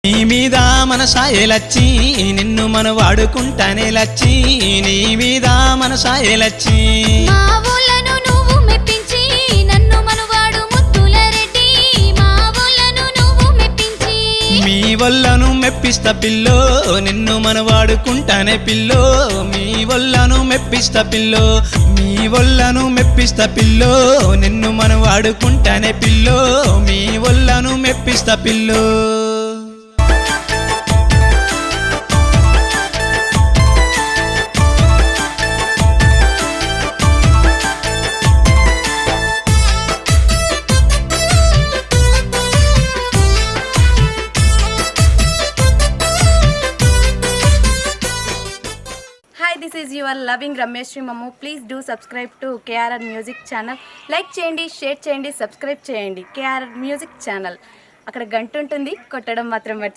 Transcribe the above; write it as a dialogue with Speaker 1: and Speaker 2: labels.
Speaker 1: నీ మీద మనసాయే లచ్చి నిన్ను మన వాడుకుంటానే లచ్చి నీ మీద మనసాయే లచ్చి
Speaker 2: మా ఊళ్ళను నువ్వు మెప్పించి నన్ను మనవాడు ముద్దుల రెడ్డి మా ఊళ్ళను నువ్వు మెప్పించి
Speaker 1: మీ వల్లను మెప్పిస్తా పిల్లో నిన్ను మన వాడుకుంటానే పిల్లో మీ వల్లను మెప్పిస్తా పిల్లో మీ వల్లను మెప్పిస్తా పిల్లో నిన్ను మన వాడుకుంటానే పిల్లో మీ వల్లను మెప్పిస్తా పిల్లో
Speaker 3: Hi, this is your loving Ramesh Mamu. Please do subscribe to KRR Music channel. Like చేయండి, షేర్ చేయండి, సబ్స్క్రైబ్ చేయండి. KRR Music channel. అక్కడ గంట ఉంటుంది, కొట్టడం మాత్రం మర్చిపోకండి.